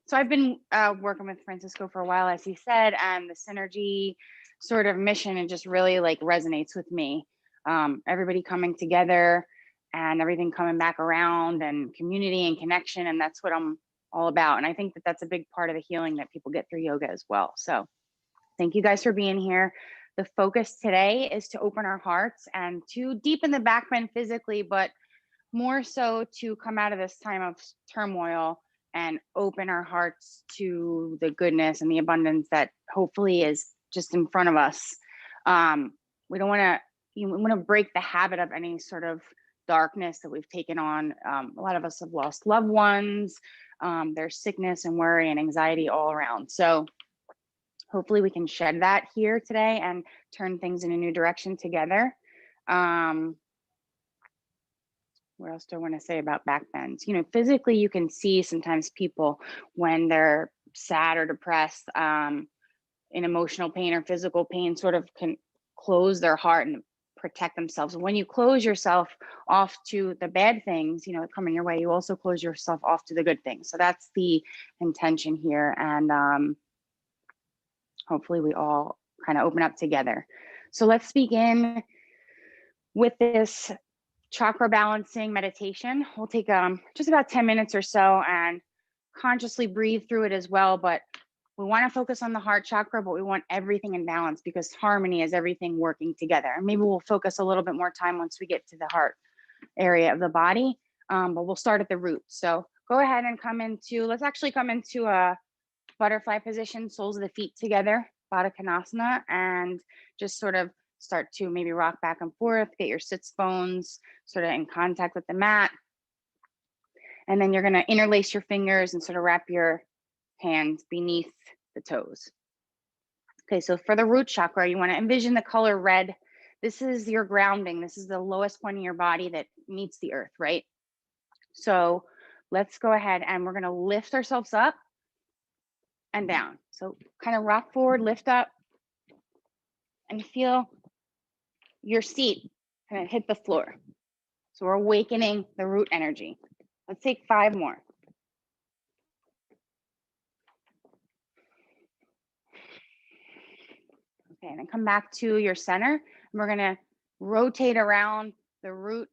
So I've been working with Francisco for a while, as he said, and the synergy sort of mission, and just really like resonates with me. Everybody coming together and everything coming back around, and community and connection. And that's what I'm all about. And I think that that's a big part of the healing that people get through yoga as well. So thank you guys for being here. The focus today is to open our hearts and to deepen the back bend physically, but more so to come out of this time of turmoil and open our hearts to the goodness and the abundance that hopefully is just in front of us. We don't want to, we want to break the habit of any sort of darkness that we've taken on. A lot of us have lost loved ones. There's sickness and worry and anxiety all around. So hopefully we can shed that here today and turn things in a new direction together. What else do I want to say about backbends? You know, physically, you can see sometimes people when they're sad or depressed, in emotional pain or physical pain, sort of can close their heart and protect themselves. When you close yourself off to the bad things, you know, coming your way, you also close yourself off to the good things. So that's the intention here. And hopefully we all kind of open up together. So let's begin with this chakra balancing meditation. We'll take just about 10 minutes or so and consciously breathe through it as well. But we want to focus on the heart chakra, but we want everything in balance, because harmony is everything working together. And maybe we'll focus a little bit more time once we get to the heart area of the body, but we'll start at the root. So go ahead and let's actually come into a butterfly position, soles of the feet together, Baddha Konasana, and just sort of start to maybe rock back and forth, get your sits bones sort of in contact with the mat. And then you're going to interlace your fingers and sort of wrap your hands beneath the toes. Okay, so for the root chakra, you want to envision the color red. This is your grounding. This is the lowest point in your body that meets the earth, right? So let's go ahead and we're going to lift ourselves up and down. So kind of rock forward, lift up, and feel your seat kind of hit the floor. So we're awakening the root energy. Let's take 5 more. Okay, and then come back to your center. And we're gonna rotate around the root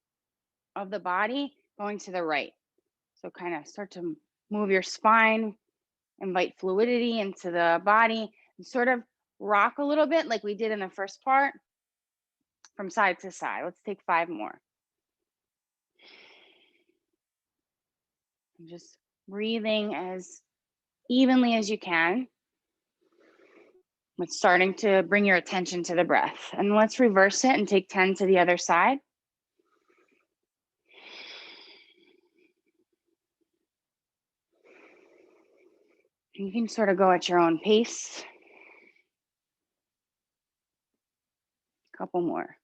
of the body, going to the right. So kind of start to move your spine, invite fluidity into the body, and sort of rock a little bit like we did in the first part, from side to side. Let's take 5 more. And just breathing as evenly as you can. It's starting to bring your attention to the breath. And let's reverse it and take 10 to the other side. You can sort of go at your own pace. A couple more.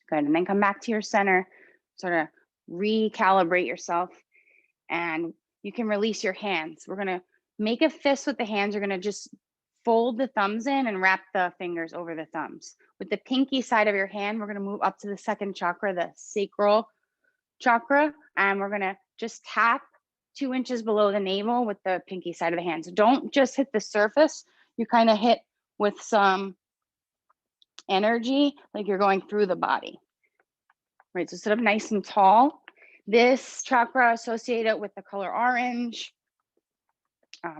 Good, and then come back to your center, sort of recalibrate yourself, and you can release your hands. We're gonna make a fist with the hands. You're gonna just fold the thumbs in and wrap the fingers over the thumbs. With the pinky side of your hand, we're gonna move up to the second chakra, the sacral chakra, and we're gonna just tap 2 inches below the navel with the pinky side of the hand. So don't just hit the surface, you kind of hit with some energy, like you're going through the body. Right, so sit up nice and tall. This chakra associated with the color orange.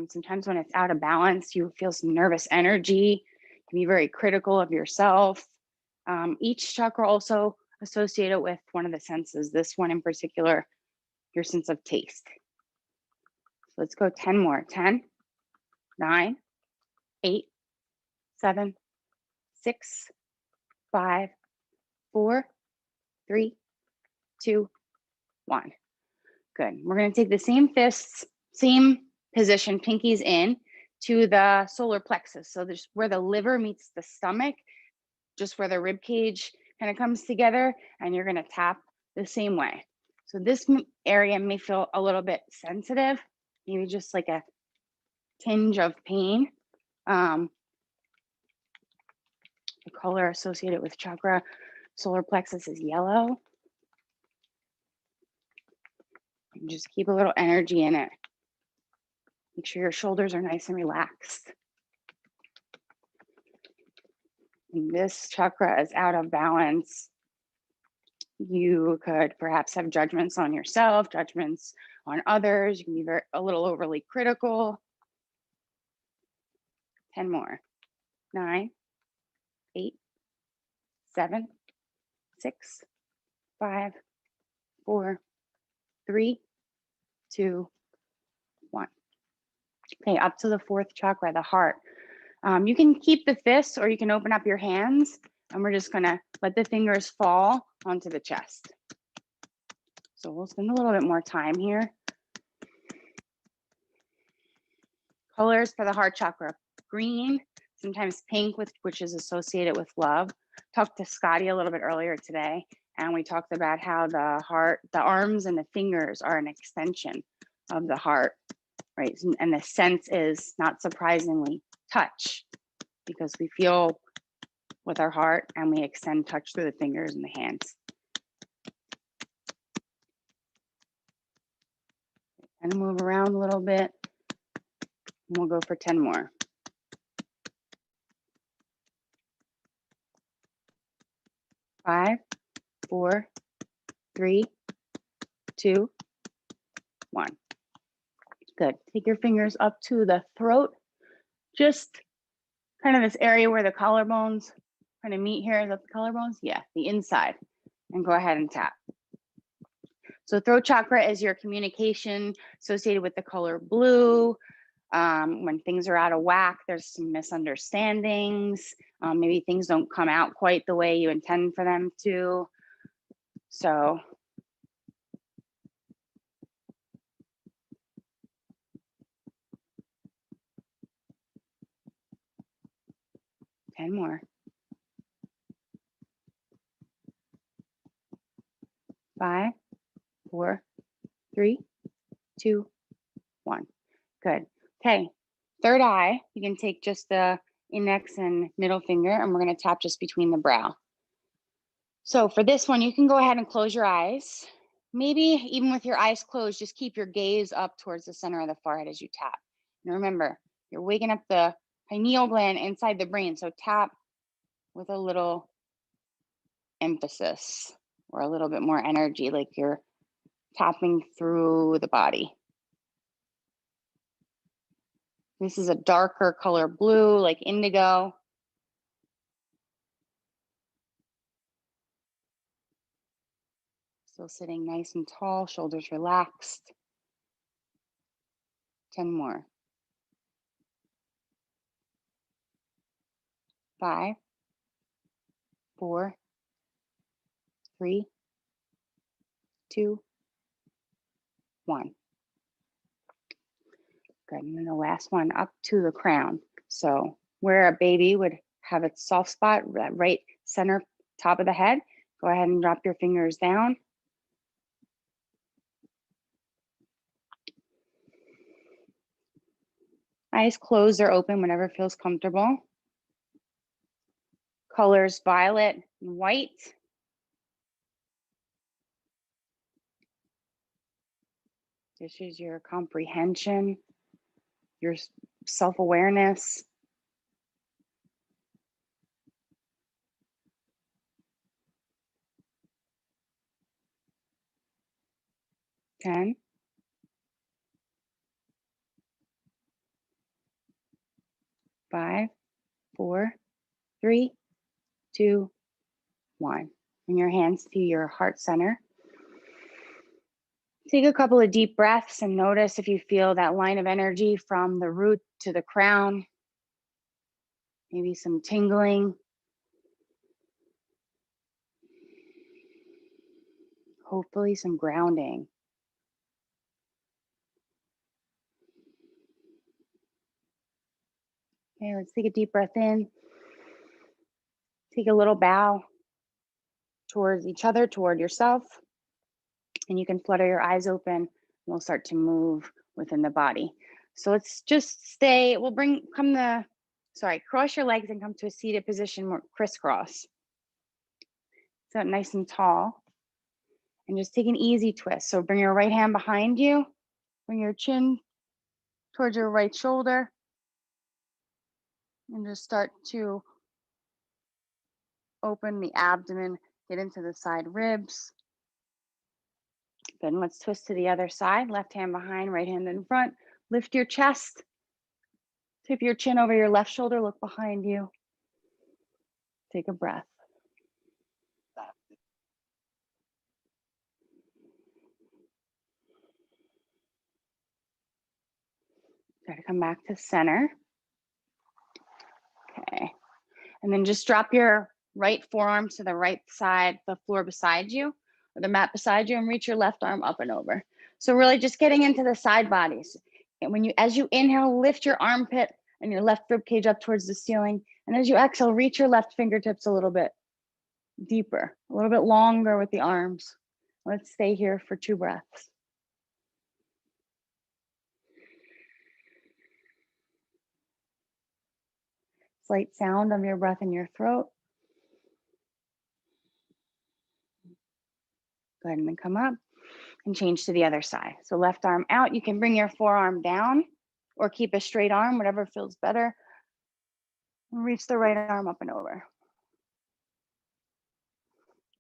Sometimes when it's out of balance, you feel some nervous energy, you can be very critical of yourself. Each chakra also associated with one of the senses, this one in particular, your sense of taste. So let's go 10 more. 10, 9, 8, 7, 6, 5, 4, 3, 2, 1. Good. We're going to take the same fists, same position, pinkies in, to the solar plexus. So there's where the liver meets the stomach, just where the rib cage kind of comes together, and you're going to tap the same way. So this area may feel a little bit sensitive, maybe just like a tinge of pain. The color associated with chakra solar plexus is yellow. And just keep a little energy in it. Make sure your shoulders are nice and relaxed. When this chakra is out of balance, you could perhaps have judgments on yourself, judgments on others. You can be a little overly critical. 10 more. 9, 8, 7, 6, 5, 4, 3, 2, 1. Okay, up to the fourth chakra, the heart. You can keep the fists or you can open up your hands, and we're just gonna let the fingers fall onto the chest. So we'll spend a little bit more time here. Colors for the heart chakra: green, sometimes pink, which is associated with love. Talked to Scotty a little bit earlier today, and we talked about how the heart, the arms and the fingers are an extension of the heart, right? And the sense is, not surprisingly, touch, because we feel with our heart and we extend touch through the fingers and the hands. And move around a little bit. And we'll go for 10 more. 5, 4, 3, 2, 1. Good. Take your fingers up to the throat, just kind of this area where the collarbones kind of meet here. Is that the collarbones? Yeah, the inside. And go ahead and tap. So throat chakra is your communication associated with the color blue. When things are out of whack, there's some misunderstandings. Maybe things don't come out quite the way you intend for them to. So ten more. 5, 4, 3, 2, 1. Good. Okay. Third eye, you can take just the index and middle finger, and we're going to tap just between the brow. So for this one, you can go ahead and close your eyes. Maybe even with your eyes closed, just keep your gaze up towards the center of the forehead as you tap. And remember, you're waking up the pineal gland inside the brain. So tap with a little emphasis or a little bit more energy, like you're tapping through the body. This is a darker color blue, like indigo. Still sitting nice and tall, shoulders relaxed. 10 more. 5, 4, 3, 2, 1. Good. And then the last one up to the crown. So where a baby would have its soft spot, that right center top of the head, go ahead and drop your fingers down. Eyes closed or open, whenever feels comfortable. Colors violet and white. This is your comprehension, your self-awareness. Ten. 5, 4, 3, 2, 1. Bring your hands to your heart center. Take a couple of deep breaths and notice if you feel that line of energy from the root to the crown. Maybe some tingling. Hopefully some grounding. Okay, let's take a deep breath in. Take a little bow towards each other, toward yourself. And you can flutter your eyes open. And we'll start to move within the body. So let's just stay, cross your legs and come to a seated position, more crisscross. So nice and tall. And just take an easy twist. So bring your right hand behind you, bring your chin towards your right shoulder, and just start to open the abdomen, get into the side ribs. Good, and let's twist to the other side. Left hand behind, right hand in front. Lift your chest. Tip your chin over your left shoulder, look behind you. Take a breath. Try to come back to center. Okay, and then just drop your right forearm to the right side, the floor beside you, or the mat beside you, and reach your left arm up and over. So really just getting into the side bodies. And when you, as you inhale, lift your armpit and your left rib cage up towards the ceiling. And as you exhale, reach your left fingertips a little bit deeper, a little bit longer with the arms. Let's stay here for 2 breaths. Slight sound of your breath in your throat. Go ahead and then come up and change to the other side. So left arm out. You can bring your forearm down or keep a straight arm, whatever feels better. Reach the right arm up and over.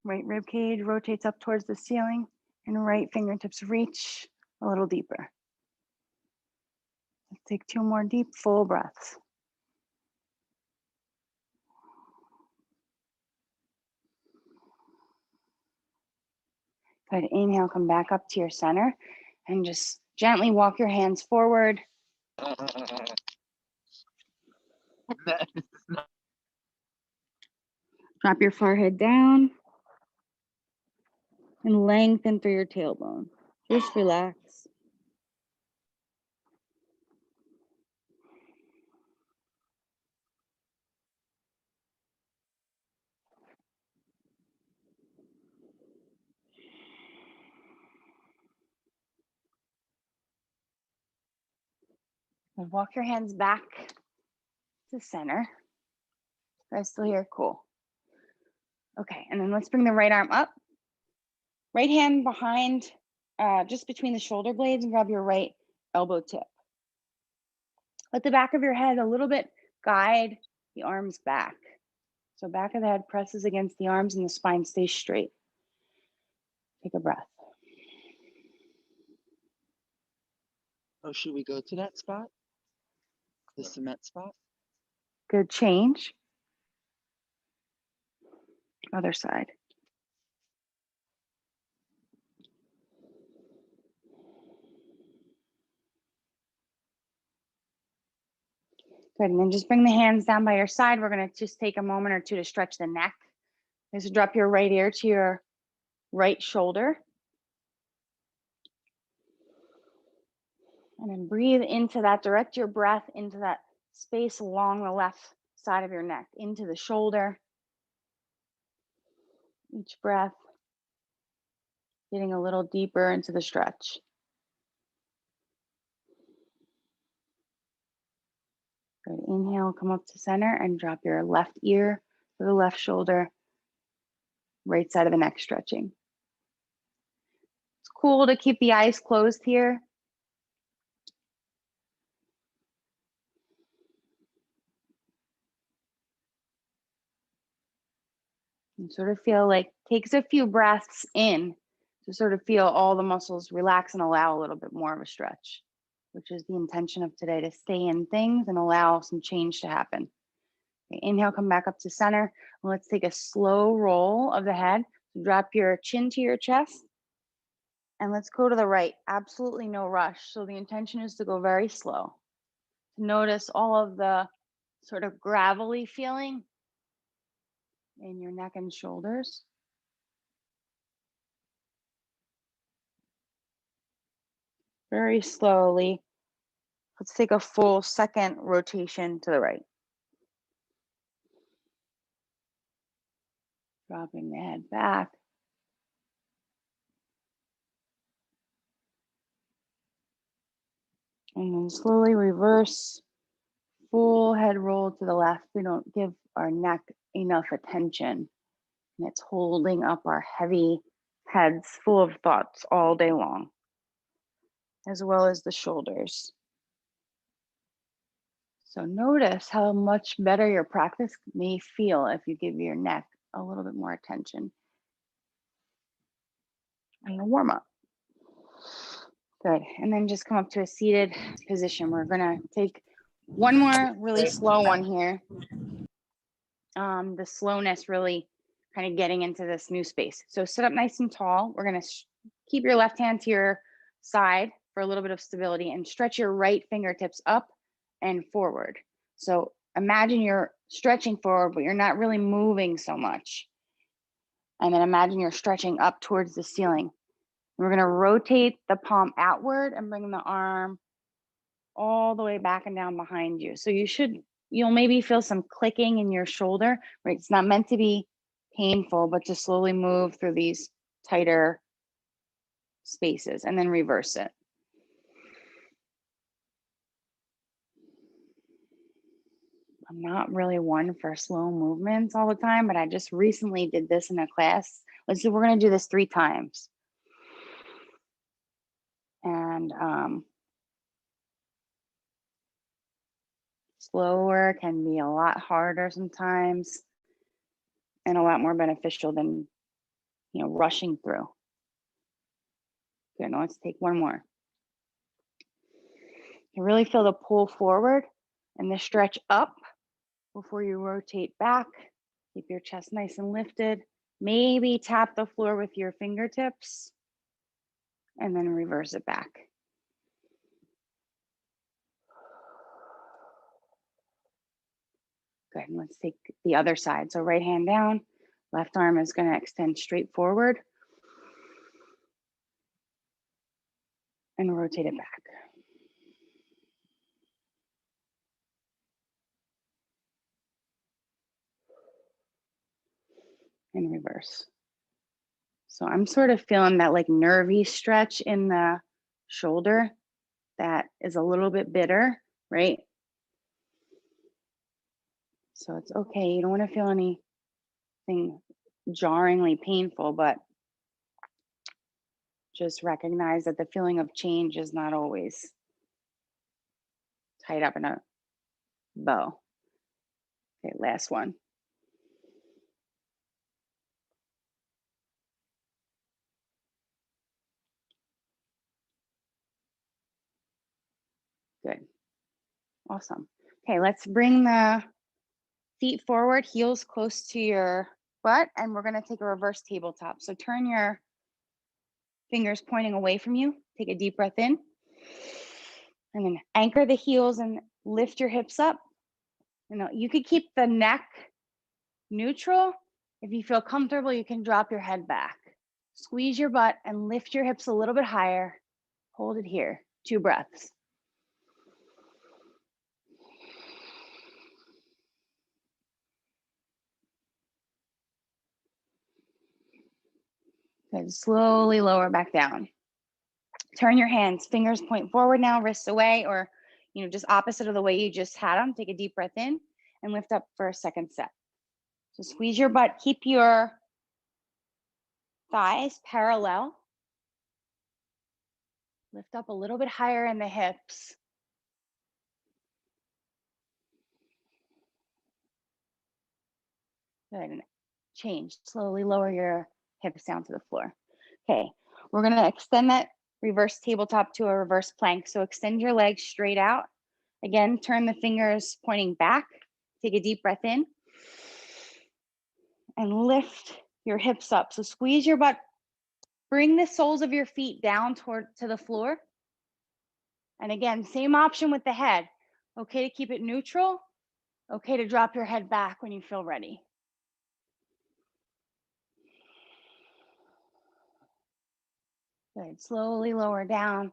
Right rib cage rotates up towards the ceiling, and right fingertips reach a little deeper. Let's take 2 more deep, full breaths. Good, inhale, come back up to your center, and just gently walk your hands forward. Drop your forehead down and lengthen through your tailbone. Just relax. And walk your hands back to center. Guys still here? Cool. Okay, and then let's bring the right arm up. Right hand behind, just between the shoulder blades, and grab your right elbow tip. Let the back of your head a little bit guide the arms back. So back of the head presses against the arms and the spine stays straight. Take a breath. Oh, should we go to that spot? The cement spot? Good, change. Other side. Good, and then just bring the hands down by your side. We're gonna just take a moment or 2 to stretch the neck. Just drop your right ear to your right shoulder. And then breathe into that, direct your breath into that space along the left side of your neck, into the shoulder. Each breath, getting a little deeper into the stretch. Good, inhale, come up to center and drop your left ear to the left shoulder, right side of the neck stretching. It's cool to keep the eyes closed here. And sort of feel like, takes a few breaths in to sort of feel all the muscles relax and allow a little bit more of a stretch, which is the intention of today, to stay in things and allow some change to happen. Okay, inhale, come back up to center. Let's take a slow roll of the head. Drop your chin to your chest. And let's go to the right. Absolutely no rush. So the intention is to go very slow. Notice all of the sort of gravelly feeling in your neck and shoulders. Very slowly. Let's take a full second rotation to the right. Dropping the head back. And then slowly reverse, full head roll to the left. We don't give our neck enough attention. And it's holding up our heavy heads full of thoughts all day long, as well as the shoulders. So notice how much better your practice may feel if you give your neck a little bit more attention in the warm up. Good. And then just come up to a seated position. We're going to take one more really slow one here. The slowness really kind of getting into this new space. So sit up nice and tall. We're going to keep your left hand to your side for a little bit of stability and stretch your right fingertips up and forward. So imagine you're stretching forward, but you're not really moving so much. And then imagine you're stretching up towards the ceiling. We're going to rotate the palm outward and bring the arm all the way back and down behind you. So you'll maybe feel some clicking in your shoulder, right? It's not meant to be painful, but just slowly move through these tighter spaces and then reverse it. I'm not really one for slow movements all the time, but I just recently did this in a class. We're going to do this 3 times. And slower can be a lot harder sometimes and a lot more beneficial than, rushing through. Good, now let's take one more. You really feel the pull forward and the stretch up before you rotate back. Keep your chest nice and lifted. Maybe tap the floor with your fingertips and then reverse it back. Good, and let's take the other side. So right hand down, left arm is going to extend straight forward and rotate it back. And reverse. So I'm sort of feeling that like nervy stretch in the shoulder that is a little bit bitter, right? So it's okay. You don't want to feel anything jarringly painful, but just recognize that the feeling of change is not always tied up in a bow. Okay, last one. Good. Awesome. Okay, let's bring the feet forward, heels close to your butt, and we're going to take a reverse tabletop. So turn your fingers pointing away from you. Take a deep breath in. And then anchor the heels and lift your hips up. You could keep the neck neutral. If you feel comfortable, you can drop your head back. Squeeze your butt and lift your hips a little bit higher. Hold it here. 2 breaths. Good. Slowly lower back down. Turn your hands, fingers point forward now, wrists away, or just opposite of the way you just had them. Take a deep breath in and lift up for a second set. So squeeze your butt, keep your thighs parallel. Lift up a little bit higher in the hips. Good, and change. Slowly lower your hips down to the floor. Okay, we're gonna extend that reverse tabletop to a reverse plank. So extend your legs straight out. Again, turn the fingers pointing back. Take a deep breath in. And lift your hips up. So squeeze your butt. Bring the soles of your feet down to the floor. And again, same option with the head. Okay to keep it neutral. Okay to drop your head back when you feel ready. Good. Slowly lower down.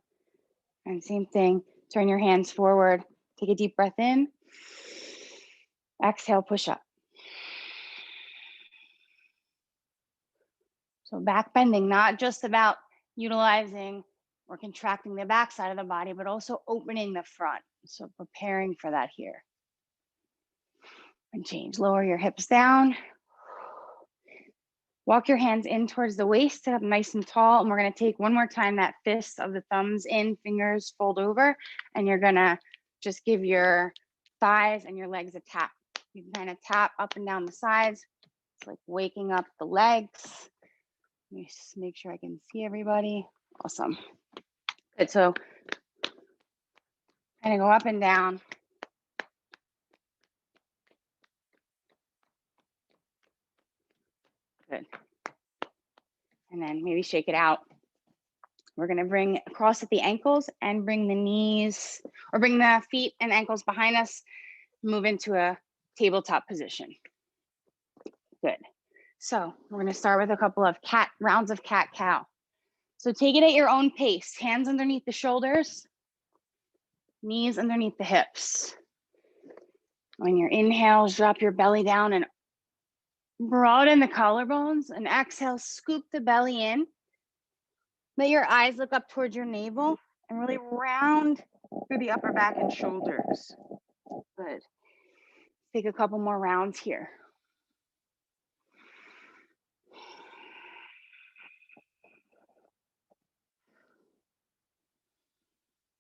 And same thing. Turn your hands forward. Take a deep breath in. Exhale, push up. So back bending, not just about utilizing or contracting the back side of the body, but also opening the front. So preparing for that here. And change. Lower your hips down. Walk your hands in towards the waist, sit up nice and tall. And we're gonna take one more time that fist of the thumbs in, fingers fold over, and you're gonna just give your thighs and your legs a tap. You can kind of tap up and down the sides. It's like waking up the legs. Let me just make sure I can see everybody. Awesome. Good, so kind of go up and down. Good. And then maybe shake it out. We're gonna bring across at the ankles and bring the knees, or bring the feet and ankles behind us, move into a tabletop position. Good. So we're gonna start with a couple of rounds of cat-cow. So take it at your own pace. Hands underneath the shoulders, knees underneath the hips. On your inhales, drop your belly down and broaden the collarbones, and exhale, scoop the belly in. Let your eyes look up towards your navel and really round through the upper back and shoulders. Good. Take a couple more rounds here.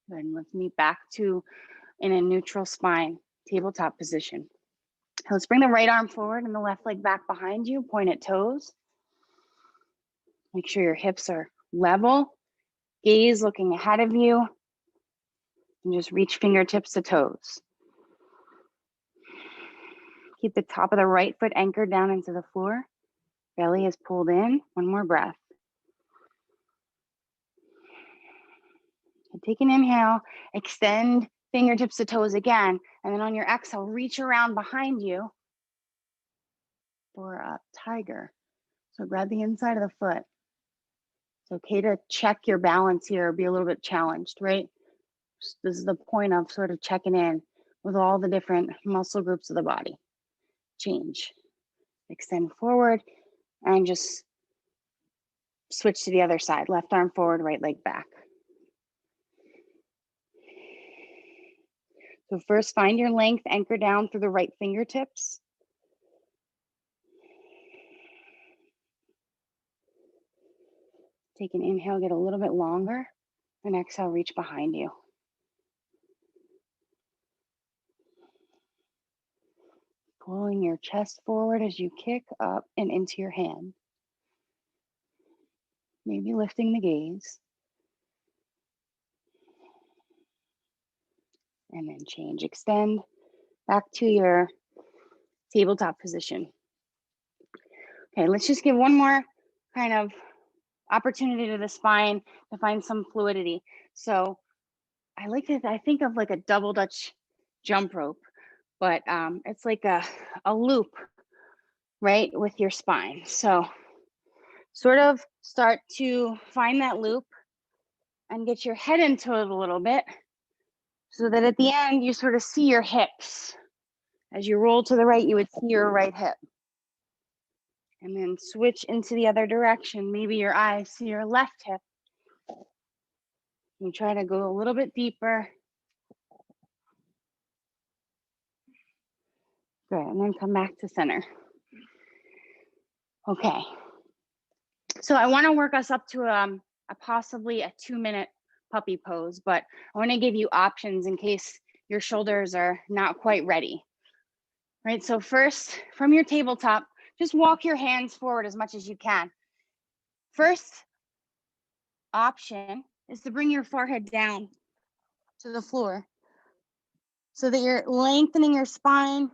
Good, and let's meet back to in a neutral spine, tabletop position. Let's bring the right arm forward and the left leg back behind you, point at toes. Make sure your hips are level, gaze looking ahead of you, and just reach fingertips to toes. Keep the top of the right foot anchored down into the floor. Belly is pulled in. One more breath. And take an inhale, extend fingertips to toes again, and then on your exhale, reach around behind you for a tiger. So grab the inside of the foot. It's okay to check your balance here, be a little bit challenged, right? This is the point of sort of checking in with all the different muscle groups of the body. Change. Extend forward and just switch to the other side. Left arm forward, right leg back. So first, find your length, anchor down through the right fingertips. Take an inhale, get a little bit longer, and exhale, reach behind you. Pulling your chest forward as you kick up and into your hand. Maybe lifting the gaze. And then change, extend back to your tabletop position. Okay, let's just give one more kind of opportunity to the spine to find some fluidity. So I think of like a double Dutch jump rope, but it's like a loop, right, with your spine. So sort of start to find that loop and get your head into it a little bit so that at the end you sort of see your hips. As you roll to the right, you would see your right hip. And then switch into the other direction. Maybe your eyes see your left hip. You try to go a little bit deeper. Good, and then come back to center. Okay. So I want to work us up to possibly a 2-minute puppy pose, but I want to give you options in case your shoulders are not quite ready. Right, so first, from your tabletop, just walk your hands forward as much as you can. First option is to bring your forehead down to the floor so that you're lengthening your spine,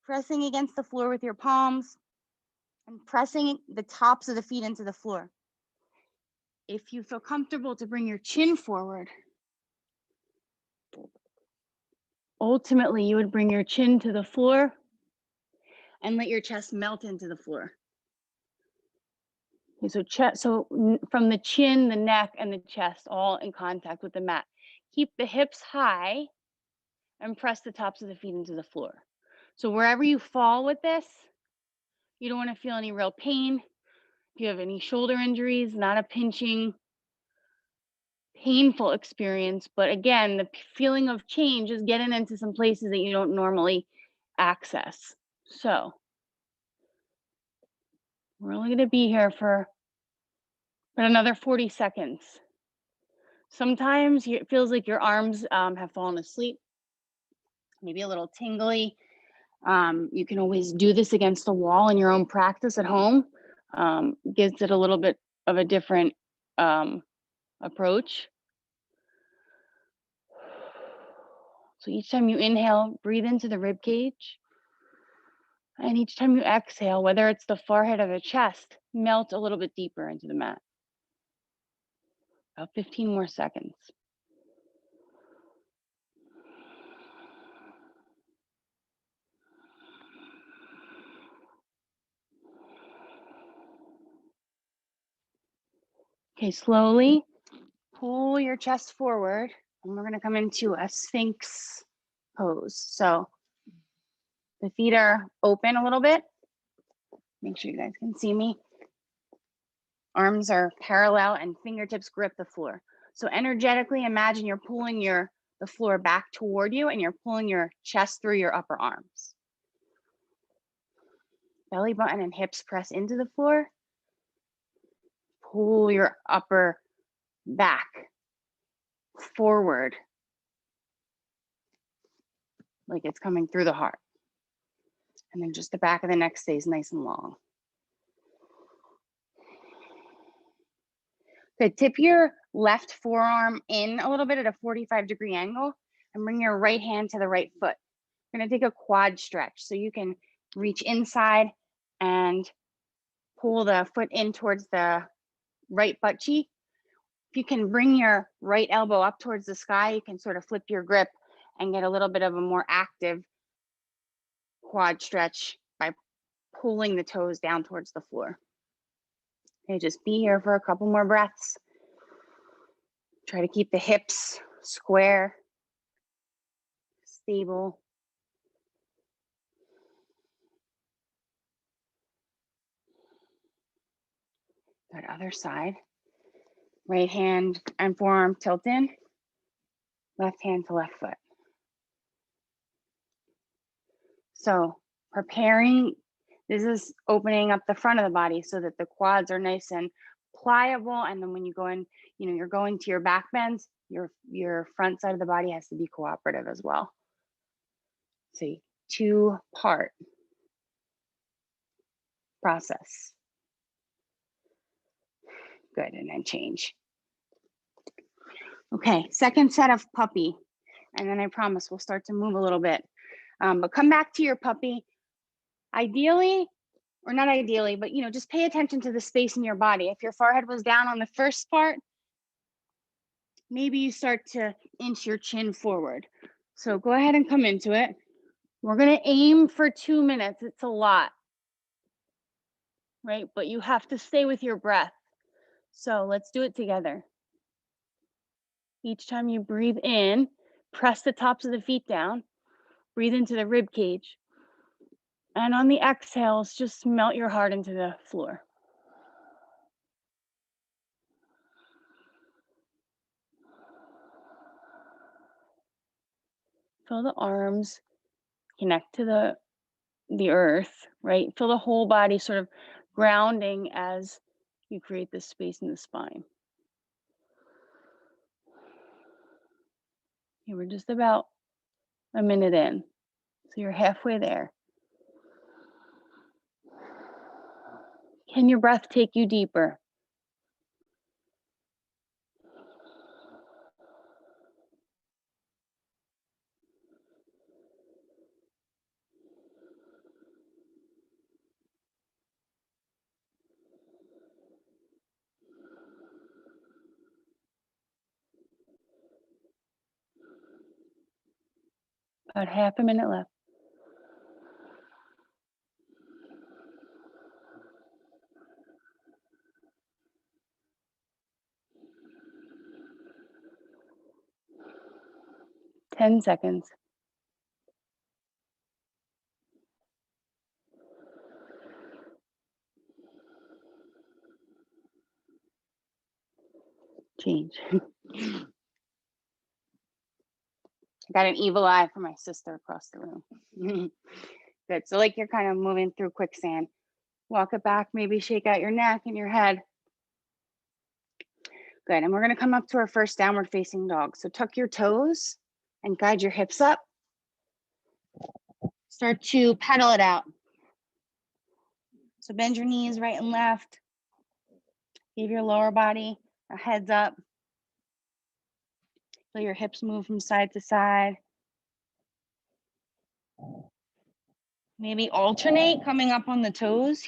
pressing against the floor with your palms, and pressing the tops of the feet into the floor. If you feel comfortable to bring your chin forward, ultimately you would bring your chin to the floor and let your chest melt into the floor. Okay, so from the chin, the neck, and the chest all in contact with the mat. Keep the hips high and press the tops of the feet into the floor. So wherever you fall with this, you don't want to feel any real pain. If you have any shoulder injuries, not a pinching, painful experience, but again, the feeling of change is getting into some places that you don't normally access. So We're only going to be here for another 40 seconds. Sometimes it feels like your arms have fallen asleep, maybe a little tingly. You can always do this against the wall in your own practice at home. Gives it a little bit of a different approach. So each time you inhale, breathe into the rib cage. And each time you exhale, whether it's the forehead or the chest, melt a little bit deeper into the mat. About 15 more seconds. Okay, slowly pull your chest forward, and we're gonna come into a Sphinx pose. So the feet are open a little bit. Make sure you guys can see me. Arms are parallel and fingertips grip the floor. So energetically, imagine you're pulling the floor back toward you and you're pulling your chest through your upper arms. Belly button and hips press into the floor. Pull your upper back forward like it's coming through the heart. And then just the back of the neck stays nice and long. Good, tip your left forearm in a little bit at a 45-degree angle and bring your right hand to the right foot. You're gonna take a quad stretch so you can reach inside and pull the foot in towards the right butt cheek. If you can bring your right elbow up towards the sky, you can sort of flip your grip and get a little bit of a more active quad stretch by pulling the toes down towards the floor. Okay, just be here for a couple more breaths. Try to keep the hips square, stable. Good, other side. Right hand and forearm tilt in, left hand to left foot. So preparing, this is opening up the front of the body so that the quads are nice and pliable. And then when you go in, you're going to your back bends, your front side of the body has to be cooperative as well. So two-part process. Good, and then change. Okay, second set of puppy. And then I promise we'll start to move a little bit. But come back to your puppy. Ideally, or not ideally, but just pay attention to the space in your body. If your forehead was down on the first part, maybe you start to inch your chin forward. So go ahead and come into it. We're gonna aim for 2 minutes. It's a lot, right? But you have to stay with your breath. So let's do it together. Each time you breathe in, press the tops of the feet down, breathe into the rib cage. And on the exhales, just melt your heart into the floor. Feel the arms connect to the earth, right? Feel the whole body sort of grounding as you create this space in the spine. Okay, we're just about a minute in. So you're halfway there. Can your breath take you deeper? About half a minute left. Ten seconds. Change. I got an evil eye for my sister across the room. Good. So like you're kind of moving through quicksand. Walk it back, maybe shake out your neck and your head. Good, and we're gonna come up to our first downward facing dog. So tuck your toes and guide your hips up. Start to pedal it out. So bend your knees right and left. Give your lower body a heads up. Feel your hips move from side to side. Maybe alternate coming up on the toes,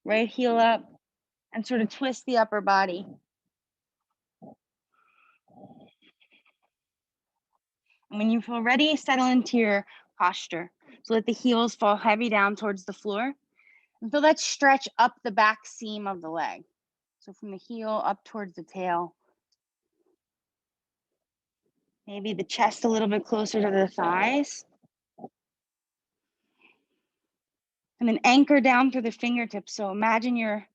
right heel up, and sort of twist the upper body. And when you feel ready, settle into your posture. So let the heels fall heavy down towards the floor. And feel that stretch up the back seam of the leg. So from the heel up towards the tail. Maybe the chest a little bit closer to the thighs. And then anchor down through the fingertips. So imagine you're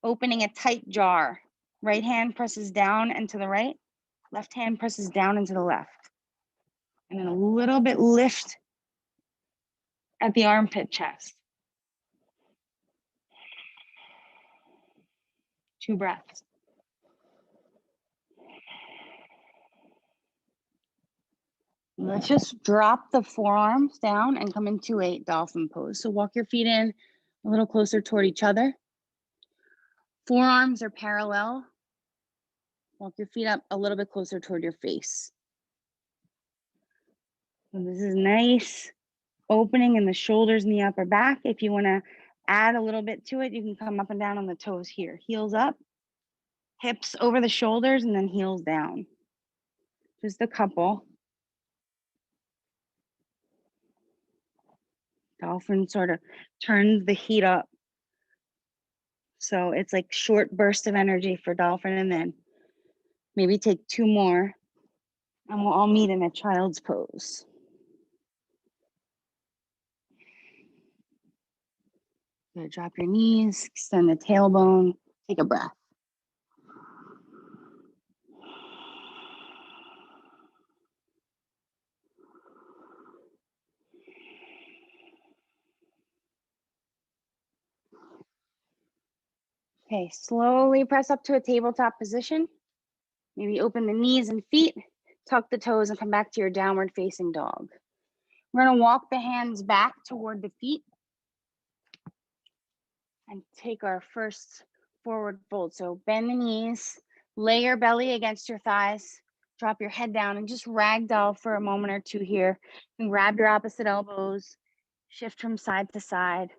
opening a tight jar. Right hand presses down and to the right. Left hand presses down and to the left. And then a little bit lift at the armpit chest. 2 breaths. Let's just drop the forearms down and come into a dolphin pose. So walk your feet in a little closer toward each other. Forearms are parallel. Walk your feet up a little bit closer toward your face. And this is nice opening in the shoulders and the upper back. If you want to add a little bit to it, you can come up and down on the toes here. Heels up, hips over the shoulders, and then heels down. Just a couple. Dolphin sort of turns the heat up. So it's like short burst of energy for dolphin, and then maybe take 2 more, and we'll all meet in a child's pose. Good. Drop your knees, extend the tailbone, take a breath. Okay, slowly press up to a tabletop position. Maybe open the knees and feet, tuck the toes, and come back to your downward facing dog. We're gonna walk the hands back toward the feet and take our first forward fold. So bend the knees, lay your belly against your thighs, drop your head down, and just ragdoll for a moment or two here. And grab your opposite elbows, shift from side to side.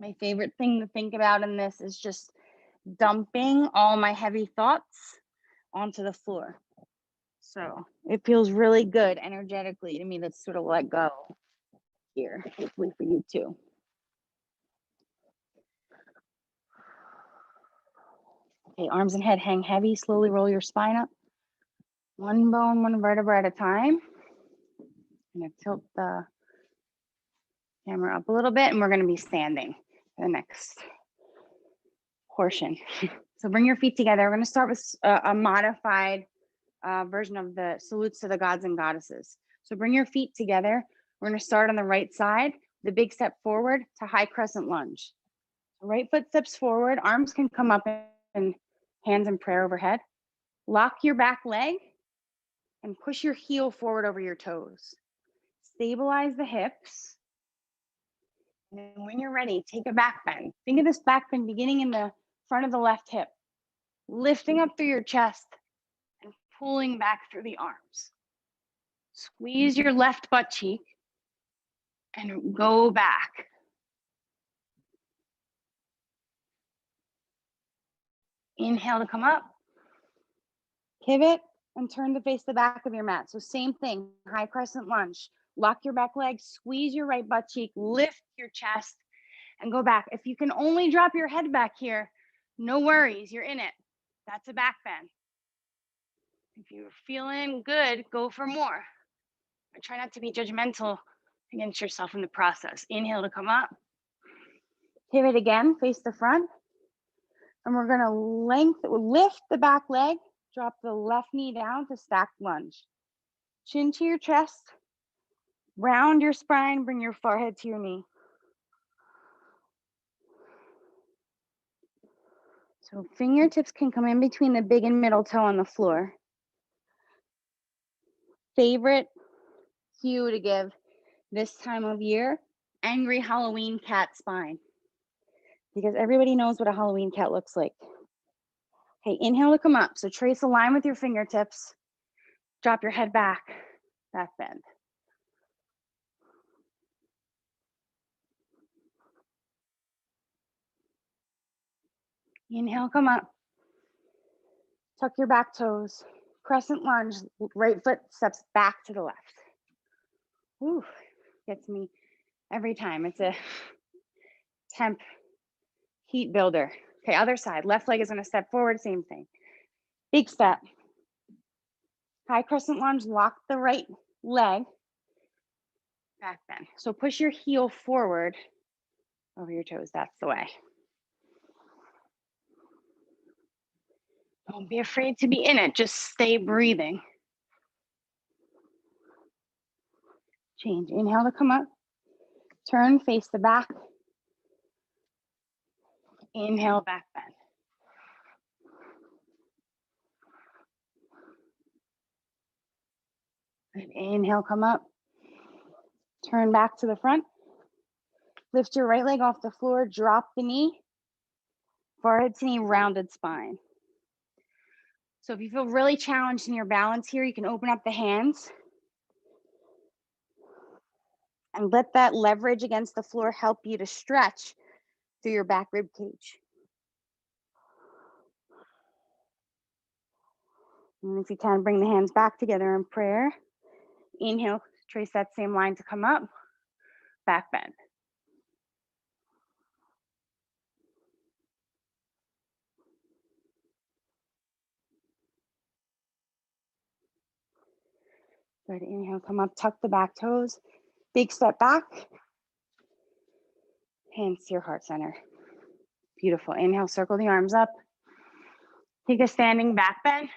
My favorite thing to think about in this is just dumping all my heavy thoughts onto the floor. So it feels really good energetically to me to sort of let go here, hopefully for you too. Okay, arms and head hang heavy. Slowly roll your spine up. 1 bone, 1 vertebra at a time. I'm gonna tilt the camera up a little bit, and we're gonna be standing for the next portion. So bring your feet together. We're gonna start with a modified version of the salutes to the gods and goddesses. So bring your feet together. We're gonna start on the right side, the big step forward to high crescent lunge. Right foot steps forward, arms can come up and hands in prayer overhead. Lock your back leg and push your heel forward over your toes. Stabilize the hips. And then when you're ready, take a back bend. Think of this back bend beginning in the front of the left hip, lifting up through your chest and pulling back through the arms. Squeeze your left butt cheek and go back. Inhale to come up. Pivot and turn to face the back of your mat. So same thing, high crescent lunge. Lock your back leg, squeeze your right butt cheek, lift your chest, and go back. If you can only drop your head back here, no worries, you're in it. That's a back bend. If you're feeling good, go for more. But try not to be judgmental against yourself in the process. Inhale to come up. Pivot again, face the front. And we're gonna lift the back leg, drop the left knee down to stacked lunge. Chin to your chest, round your spine, bring your forehead to your knee. So fingertips can come in between the big and middle toe on the floor. Favorite cue to give this time of year, angry Halloween cat spine. Because everybody knows what a Halloween cat looks like. Okay, inhale to come up. So trace a line with your fingertips. Drop your head back, back bend. Inhale, come up. Tuck your back toes. Crescent lunge, right foot steps back to the left. Whew, gets me every time. It's a temp heat builder. Okay, other side. Left leg is gonna step forward, same thing. Big step. High crescent lunge, lock the right leg. Back bend. So push your heel forward over your toes. That's the way. Don't be afraid to be in it. Just stay breathing. Change. Inhale to come up. Turn, face the back. Inhale, back bend. Good. Inhale, come up. Turn back to the front. Lift your right leg off the floor. Drop the knee. Forehead to knee, rounded spine. So if you feel really challenged in your balance here, you can open up the hands and let that leverage against the floor help you to stretch through your back rib cage. And if you can, bring the hands back together in prayer. Inhale, trace that same line to come up, back bend. Good, inhale, come up, tuck the back toes, big step back, hands to your heart center. Beautiful, inhale, circle the arms up. Take a standing back bend.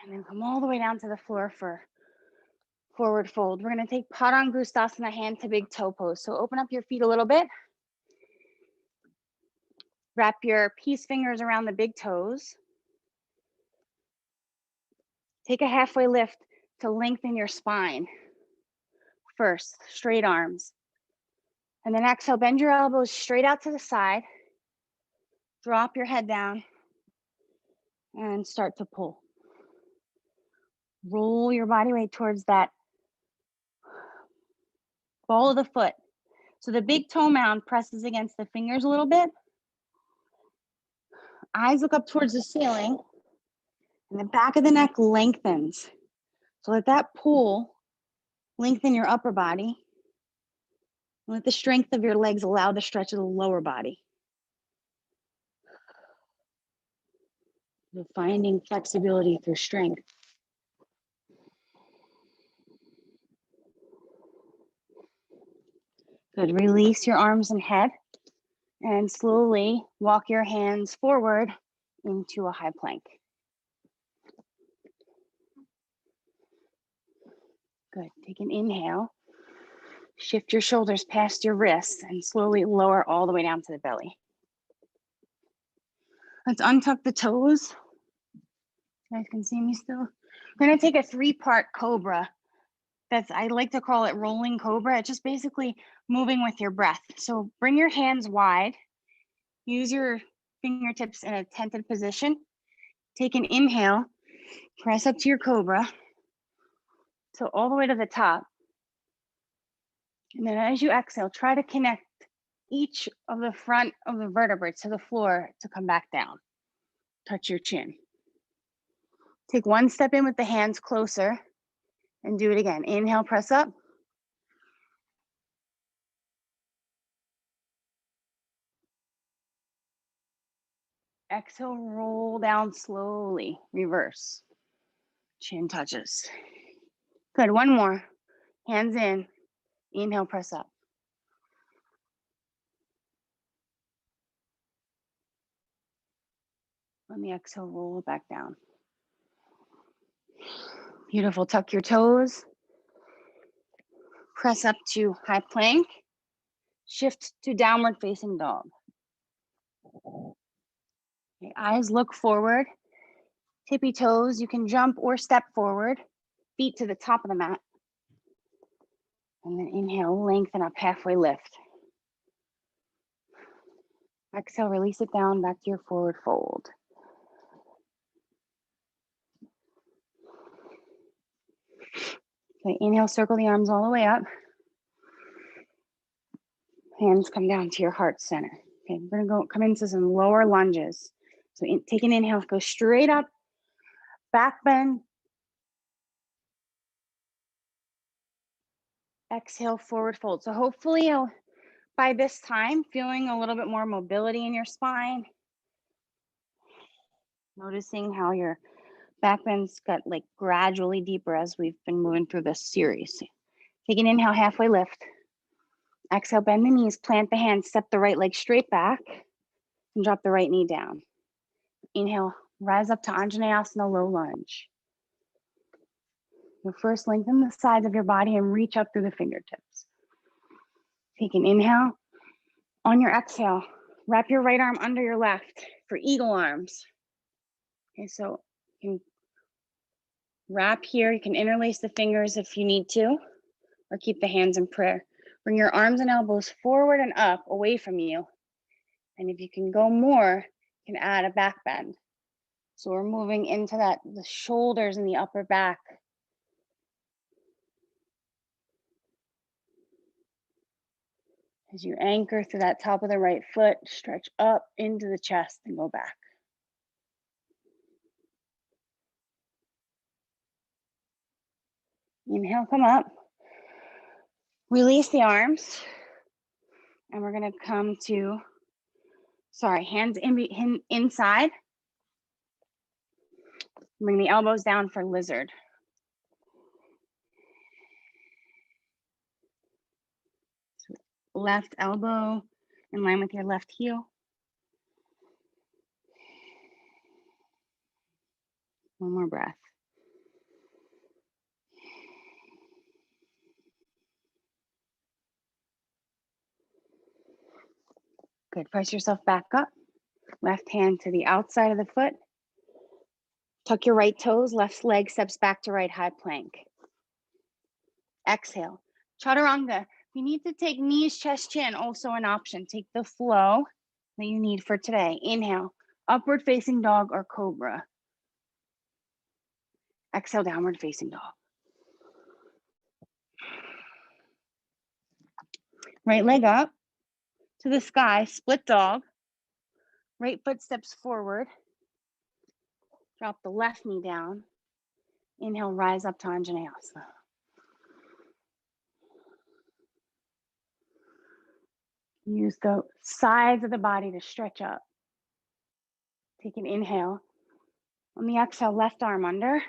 And then come all the way down to the floor for forward fold. We're gonna take Padangusthasana, hand to big toe pose. So open up your feet a little bit. Wrap your peace fingers around the big toes. Take a halfway lift to lengthen your spine. First, straight arms. And then exhale, bend your elbows straight out to the side. Drop your head down and start to pull. Roll your body weight towards that ball of the foot. So the big toe mound presses against the fingers a little bit. Eyes look up towards the ceiling. And the back of the neck lengthens. So let that pull lengthen your upper body. Let the strength of your legs allow the stretch of the lower body. So finding flexibility through strength. Good, release your arms and head and slowly walk your hands forward into a high plank. Good, take an inhale. Shift your shoulders past your wrists and slowly lower all the way down to the belly. Let's untuck the toes. You guys can see me still. We're gonna take a 3-part Cobra. I like to call it rolling Cobra. It's just basically moving with your breath. So bring your hands wide. Use your fingertips in a tented position. Take an inhale, press up to your Cobra. So all the way to the top. And then as you exhale, try to connect each of the front of the vertebrae to the floor to come back down. Touch your chin. Take one step in with the hands closer and do it again. Inhale, press up. Exhale, roll down slowly, reverse. Chin touches. Good, one more. Hands in, inhale, press up. On the exhale, roll it back down. Beautiful, tuck your toes. Press up to high plank. Shift to downward facing dog. Okay, eyes look forward. Tippy toes, you can jump or step forward. Feet to the top of the mat. And then inhale, lengthen up, halfway lift. Exhale, release it down back to your forward fold. Okay, inhale, circle the arms all the way up. Hands come down to your heart center. Okay, we're gonna come into some lower lunges. So take an inhale, go straight up, back bend. Exhale, forward fold. So hopefully by this time, feeling a little bit more mobility in your spine. Noticing how your back bends got like gradually deeper as we've been moving through this series. Take an inhale, halfway lift. Exhale, bend the knees, plant the hands, step the right leg straight back, and drop the right knee down. Inhale, rise up to Anjaneyasana, low lunge. You'll first lengthen the sides of your body and reach up through the fingertips. Take an inhale. On your exhale, wrap your right arm under your left for eagle arms. Okay, so you can wrap here. You can interlace the fingers if you need to, or keep the hands in prayer. Bring your arms and elbows forward and up, away from you. And if you can go more, you can add a back bend. So we're moving into the shoulders and the upper back. As you anchor through that top of the right foot, stretch up into the chest and go back. Inhale, come up. Release the arms. And we're gonna come to, hands inside. Bring the elbows down for lizard. So left elbow in line with your left heel. One more breath. Good, press yourself back up. Left hand to the outside of the foot. Tuck your right toes, left leg steps back to right high plank. Exhale, chaturanga. If you need to take knees, chest, chin, also an option. Take the flow that you need for today. Inhale, upward facing dog or cobra. Exhale, downward facing dog. Right leg up to the sky, split dog. Right foot steps forward. Drop the left knee down. Inhale, rise up to Anjaneyasana. Use the sides of the body to stretch up. Take an inhale. On the exhale, left arm under.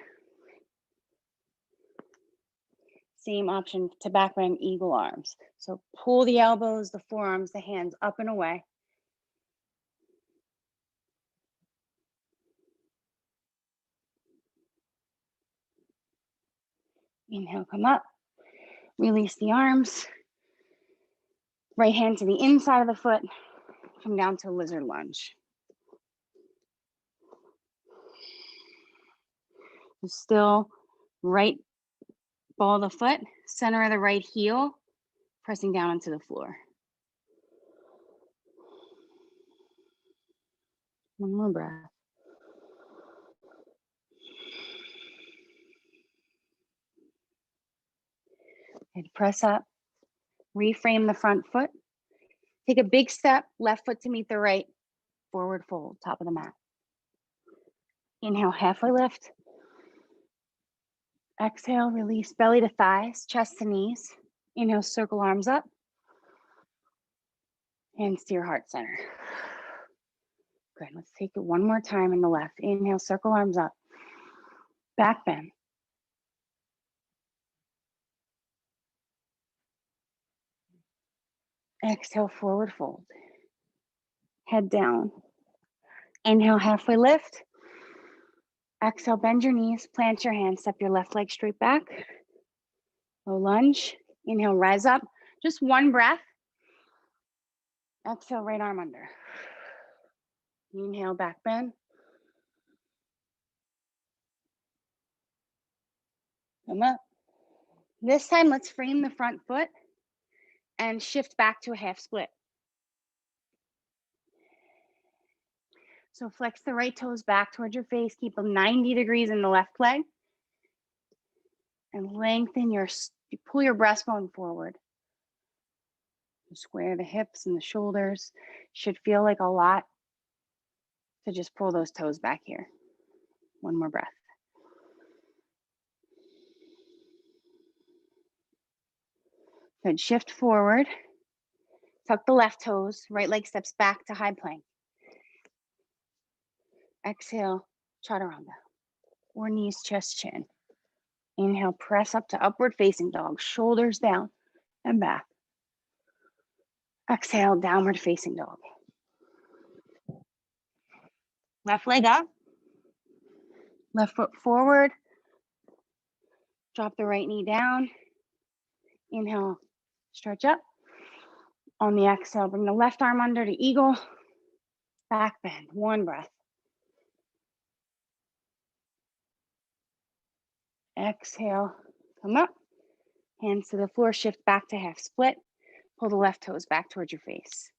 Same option to back bend, eagle arms. So pull the elbows, the forearms, the hands up and away. Inhale, come up. Release the arms. Right hand to the inside of the foot. Come down to lizard lunge. Still right ball of the foot, center of the right heel, pressing down into the floor. One more breath. And press up, reframe the front foot. Take a big step, left foot to meet the right, forward fold, top of the mat. Inhale, halfway lift. Exhale, release belly to thighs, chest to knees. Inhale, circle arms up. Hands to your heart center. Good, let's take it one more time in the left. Inhale, circle arms up. Back bend. Exhale, forward fold. Head down. Inhale, halfway lift. Exhale, bend your knees, plant your hands, step your left leg straight back. Low lunge. Inhale, rise up. Just one breath. Exhale, right arm under. Inhale, back bend. Come up. This time, let's frame the front foot and shift back to a half split. So flex the right toes back towards your face. Keep them 90 degrees in the left leg. And lengthen pull your breastbone forward. Square the hips and the shoulders. Should feel like a lot to just pull those toes back here. One more breath. Good, shift forward. Tuck the left toes, right leg steps back to high plank. Exhale, chaturanga, or knees, chest, chin. Inhale, press up to upward facing dog, shoulders down and back. Exhale, downward facing dog. Left leg up, left foot forward. Drop the right knee down. Inhale, stretch up. On the exhale, bring the left arm under to eagle. Back bend, one breath. Exhale, come up. Hands to the floor, shift back to half split. Pull the left toes back towards your face.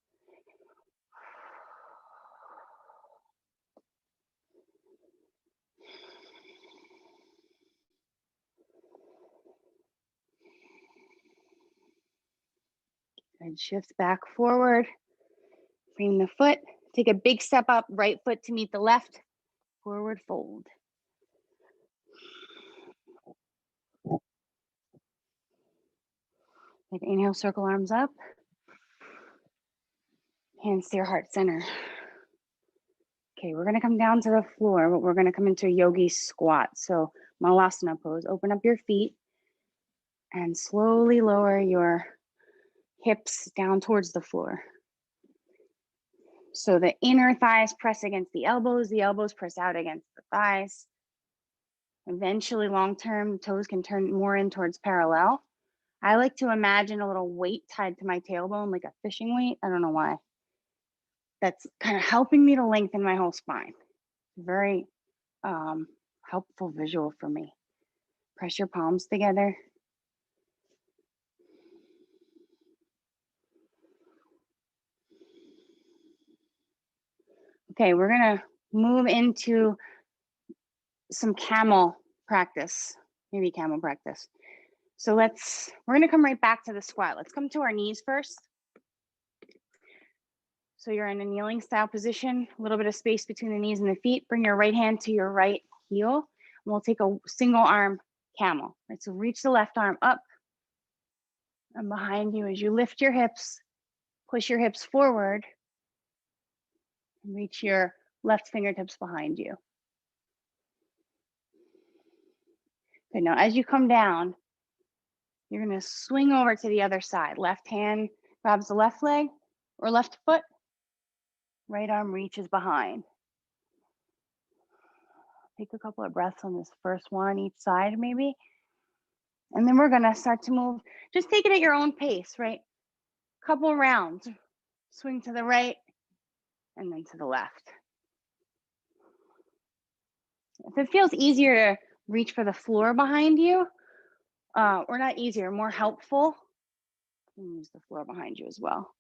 And shift back forward. Frame the foot. Take a big step up, right foot to meet the left. Forward fold. Take inhale, circle arms up. Hands to your heart center. Okay, we're gonna come down to the floor, but we're gonna come into a yogi squat. So malasana pose, open up your feet and slowly lower your hips down towards the floor. So the inner thighs press against the elbows press out against the thighs. Eventually, long-term, toes can turn more in towards parallel. I like to imagine a little weight tied to my tailbone, like a fishing weight. I don't know why. That's kind of helping me to lengthen my whole spine. Very helpful visual for me. Press your palms together. Okay, we're gonna move into some camel practice, maybe camel practice. So we're gonna come right back to the squat. Let's come to our knees first. So you're in a kneeling style position, a little bit of space between the knees and the feet. Bring your right hand to your right heel, and we'll take a single arm camel. Right, so reach the left arm up and behind you as you lift your hips, push your hips forward, and reach your left fingertips behind you. Good, now as you come down, you're gonna swing over to the other side. Left hand grabs the left leg or left foot, right arm reaches behind. Take a couple of breaths on this first one, each side maybe. And then we're gonna start to move, just take it at your own pace, right? Couple rounds, swing to the right and then to the left. If it feels easier to reach for the floor behind you, or not easier, more helpful, you can use the floor behind you as well.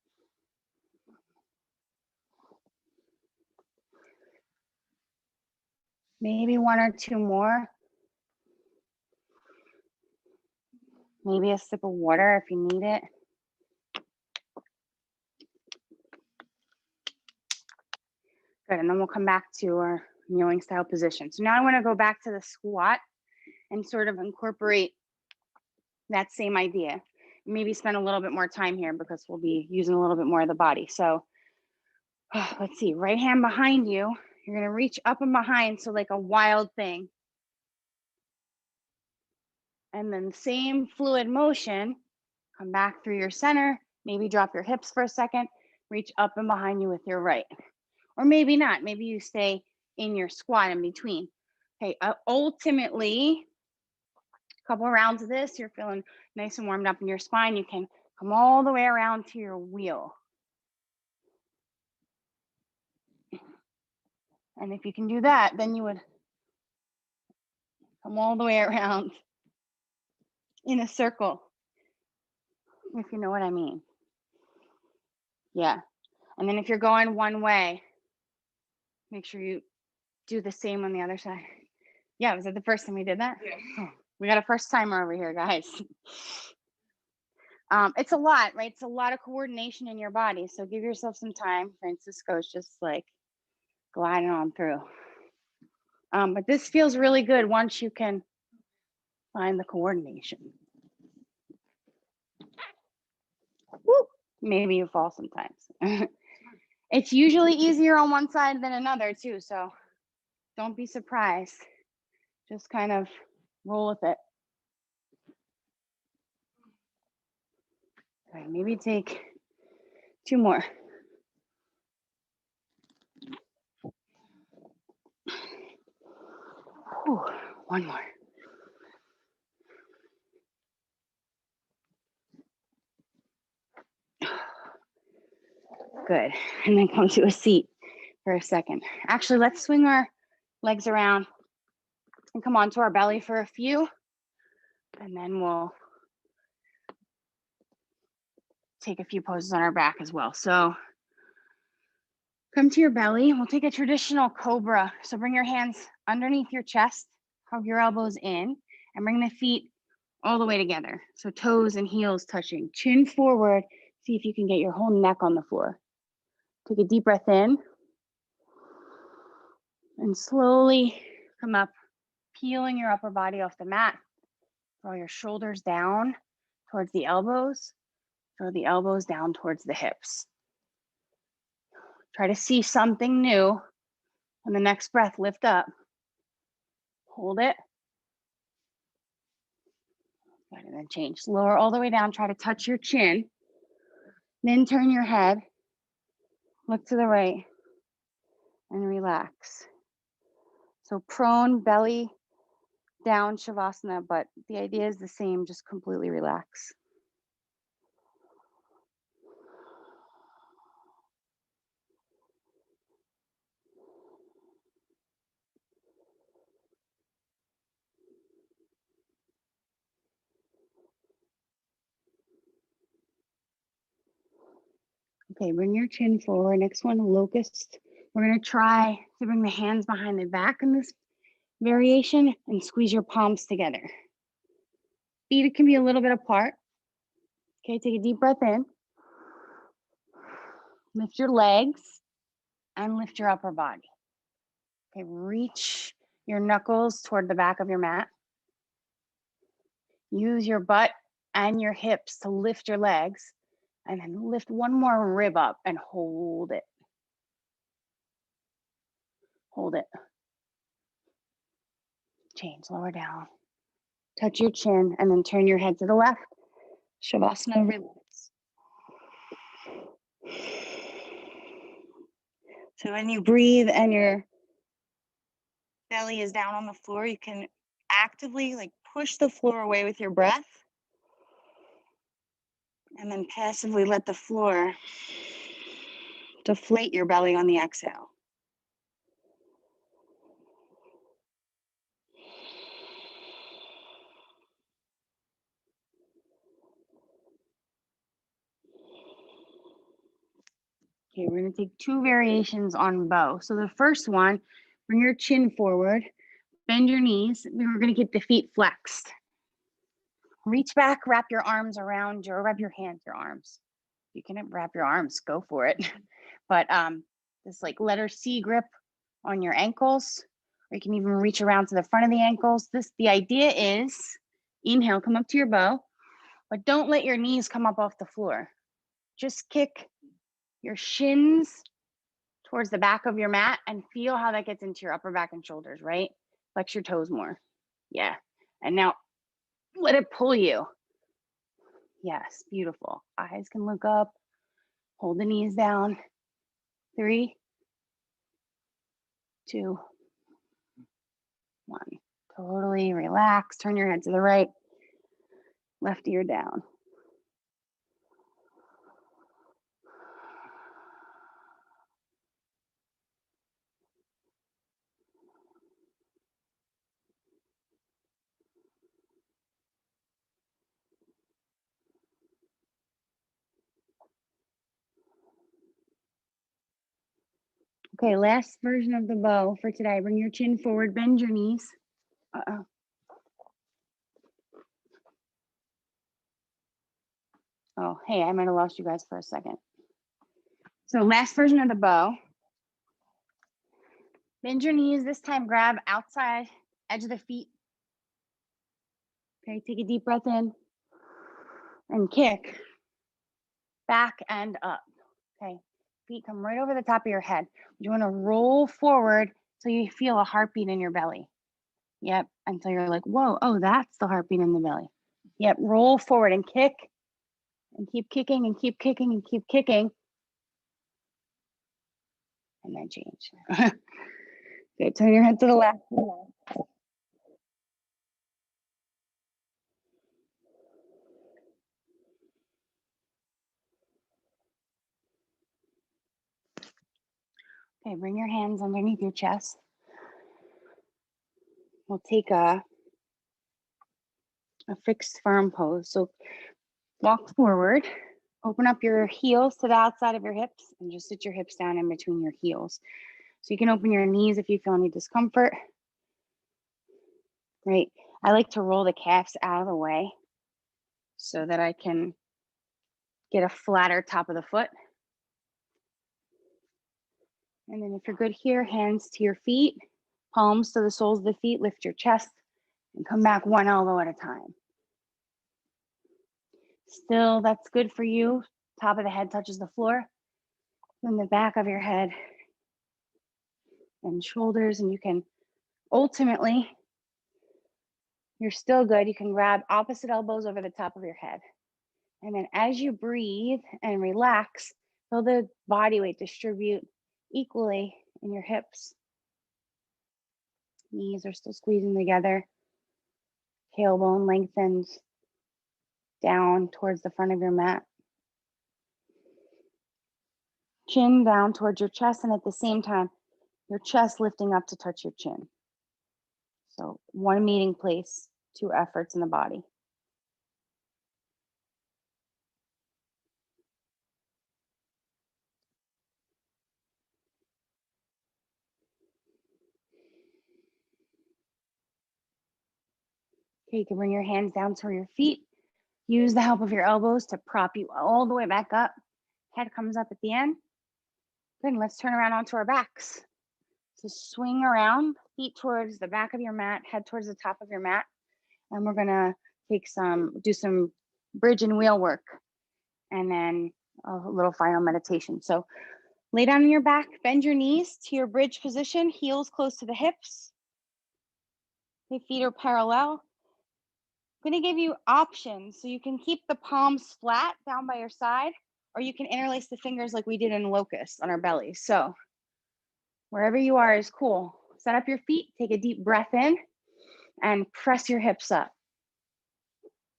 Maybe one or two more. Maybe a sip of water if you need it. Good, and then we'll come back to our kneeling style position. So now I wanna go back to the squat and sort of incorporate that same idea. Maybe spend a little bit more time here because we'll be using a little bit more of the body. So let's see, right hand behind you. You're gonna reach up and behind, so like a wild thing. And then same fluid motion, come back through your center, maybe drop your hips for a second, reach up and behind you with your right. Or maybe not, maybe you stay in your squat in between. Okay, ultimately, a couple of rounds of this, you're feeling nice and warmed up in your spine, you can come all the way around to your wheel. And if you can do that, then you would come all the way around in a circle, if you know what I mean. Yeah. And then if you're going one way, make sure you do the same on the other side. Yeah, was it the first time we did that? Yeah. Oh, we got a first timer over here, guys. It's a lot, right? It's a lot of coordination in your body. So give yourself some time. Francisco's just like gliding on through. But this feels really good once you can find the coordination. Woo! Maybe you fall sometimes. It's usually easier on one side than another too. So don't be surprised. Just kind of roll with it. All right, maybe take 2 more. Whew, 1 more. Good. And then come to a seat for a second. Actually, let's swing our legs around and come onto our belly for a few. And then we'll take a few poses on our back as well. So come to your belly. We'll take a traditional Cobra. So bring your hands underneath your chest, hug your elbows in, and bring the feet all the way together. So toes and heels touching, chin forward. See if you can get your whole neck on the floor. Take a deep breath in and slowly come up, peeling your upper body off the mat. Draw your shoulders down towards the elbows. Draw the elbows down towards the hips. Try to see something new. On the next breath, lift up. Hold it. Good, and then change. Lower all the way down. Try to touch your chin. Then turn your head. Look to the right and relax. So prone, belly down, Shavasana, but the idea is the same, just completely relax. Okay, bring your chin forward. Next one, Locust. We're gonna try to bring the hands behind the back in this variation and squeeze your palms together. Feet can be a little bit apart. Okay, take a deep breath in. Lift your legs and lift your upper body. Okay, reach your knuckles toward the back of your mat. Use your butt and your hips to lift your legs, and then lift one more rib up and hold it. Hold it. Change, lower down. Touch your chin and then turn your head to the left. Shavasana, release. So when you breathe and your belly is down on the floor, you can actively like push the floor away with your breath. And then passively let the floor deflate your belly on the exhale. Okay, we're gonna take 2 variations on bow. So the first one, bring your chin forward, bend your knees. We're gonna keep the feet flexed. Reach back, wrap your arms around or wrap your hands, your arms. You can wrap your arms, go for it. But this like letter C grip on your ankles, or you can even reach around to the front of the ankles. The idea is, inhale, come up to your bow, but don't let your knees come up off the floor. Just kick your shins towards the back of your mat and feel how that gets into your upper back and shoulders, right? Flex your toes more. Yeah. And now let it pull you. Yes, beautiful. Eyes can look up. Hold the knees down. 3, 2, 1. Totally relax. Turn your head to the right. Left ear down. Okay, last version of the bow for today. Bring your chin forward, bend your knees. Oh, hey, I might have lost you guys for a second. So last version of the bow. Bend your knees. This time grab outside edge of the feet. Okay, take a deep breath in and kick back and up. Okay, feet come right over the top of your head. You want to roll forward so you feel a heartbeat in your belly. Yep, until you're like, whoa, oh, that's the heartbeat in the belly. Yep, roll forward and kick and keep kicking and keep kicking and keep kicking. And then change. Good, turn your head to the left. Okay, bring your hands underneath your chest. We'll take a fixed firm pose. So walk forward, open up your heels to the outside of your hips and just sit your hips down in between your heels. So you can open your knees if you feel any discomfort. Great. I like to roll the calves out of the way so that I can get a flatter top of the foot. And then if you're good here, hands to your feet, palms to the soles of the feet, lift your chest and come back one elbow at a time. Still, that's good for you. Top of the head touches the floor. Then the back of your head and shoulders, and you can ultimately, you're still good. You can grab opposite elbows over the top of your head. And then as you breathe and relax, feel the body weight distribute equally in your hips. Knees are still squeezing together. Tailbone lengthens down towards the front of your mat. Chin down towards your chest, and at the same time, your chest lifting up to touch your chin. So one meeting place, two efforts in the body. Okay, you can bring your hands down to your feet. Use the help of your elbows to prop you all the way back up. Head comes up at the end. Good, and let's turn around onto our backs. So swing around, feet towards the back of your mat, head towards the top of your mat. And we're gonna do some bridge and wheel work, and then a little final meditation. So lay down on your back, bend your knees to your bridge position, heels close to the hips. Your feet are parallel. I'm gonna give you options. So you can keep the palms flat down by your side, or you can interlace the fingers like we did in Locust on our bellies. So wherever you are is cool. Set up your feet, take a deep breath in, and press your hips up.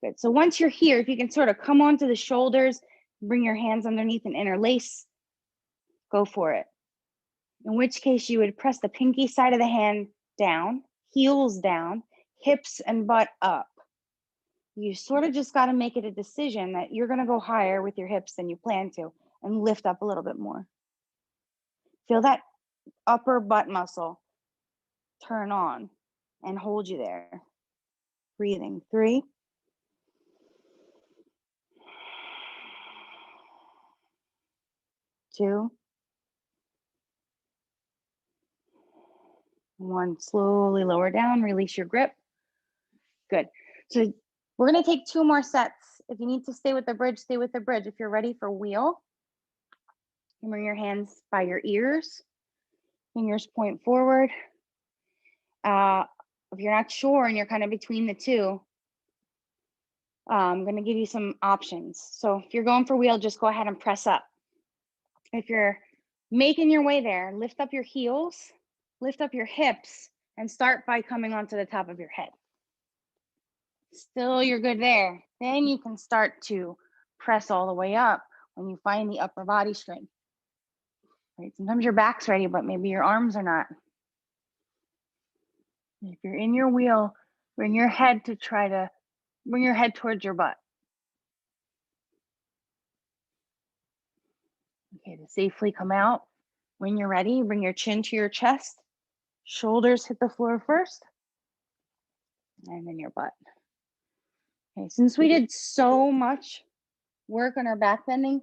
Good. So once you're here, if you can sort of come onto the shoulders, bring your hands underneath and interlace, go for it. In which case you would press the pinky side of the hand down, heels down, hips and butt up. You sort of just got to make it a decision that you're going to go higher with your hips than you plan to and lift up a little bit more. Feel that upper butt muscle turn on and hold you there. Breathing. 3, 2, 1. Slowly lower down, release your grip. Good. So we're going to take 2 more sets. If you need to stay with the bridge, stay with the bridge. If you're ready for wheel, you bring your hands by your ears, fingers point forward. If you're not sure and you're kind of between the two, I'm going to give you some options. So if you're going for wheel, just go ahead and press up. If you're making your way there, lift up your heels, lift up your hips, and start by coming onto the top of your head. Still, you're good there. Then you can start to press all the way up when you find the upper body strength. Right? Sometimes your back's ready, but maybe your arms are not. If you're in your wheel, bring your head towards your butt. Okay, to safely come out When you're ready, bring your chin to your chest, shoulders hit the floor first, and then your butt. Okay, since we did so much work on our back bending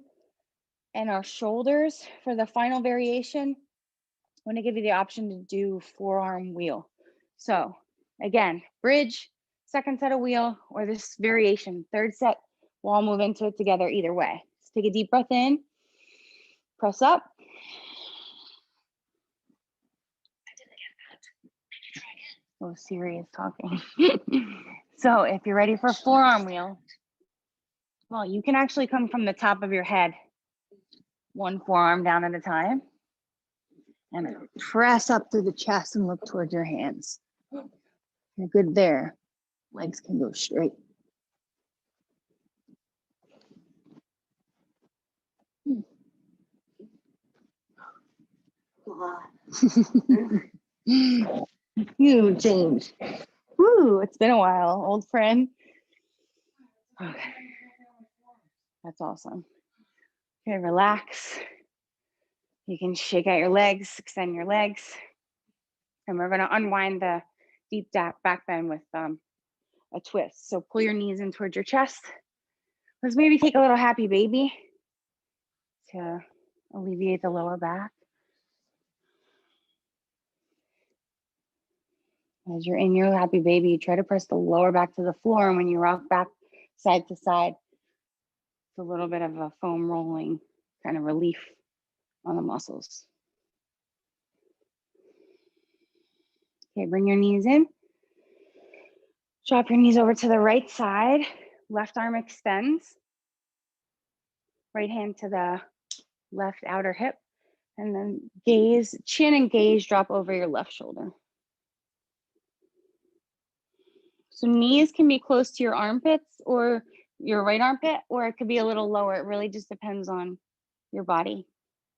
and our shoulders for the final variation, I want to give you the option to do forearm wheel. So again, bridge, second set of wheel, or this variation, third set. We'll all move into it together either way. Let's take a deep breath in, press up. Oh, Siri is talking. So if you're ready for forearm wheel, well, you can actually come from the top of your head, one forearm down at a time, and then press up through the chest and look towards your hands. You're good there. Legs can go straight. You changed. Woo, it's been a while, old friend. Okay. That's awesome. Okay, relax. You can shake out your legs, extend your legs. And we're gonna unwind the deep back bend with a twist. So pull your knees in towards your chest. Let's maybe take a little happy baby to alleviate the lower back. As you're in your happy baby, try to press the lower back to the floor. And when you rock back side to side, it's a little bit of a foam rolling kind of relief on the muscles. Okay, bring your knees in. Drop your knees over to the right side. Left arm extends. Right hand to the left outer hip. And then gaze, chin and gaze drop over your left shoulder. So knees can be close to your armpits or your right armpit, or it could be a little lower. It really just depends on your body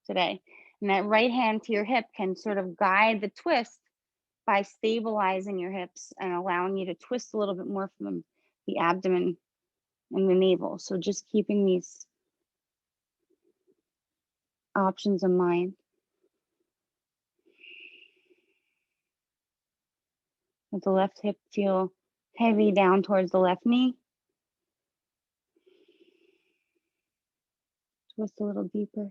today. And that right hand to your hip can sort of guide the twist by stabilizing your hips and allowing you to twist a little bit more from the abdomen and the navel. So just keeping these options in mind. Let the left hip feel heavy down towards the left knee. Twist a little deeper.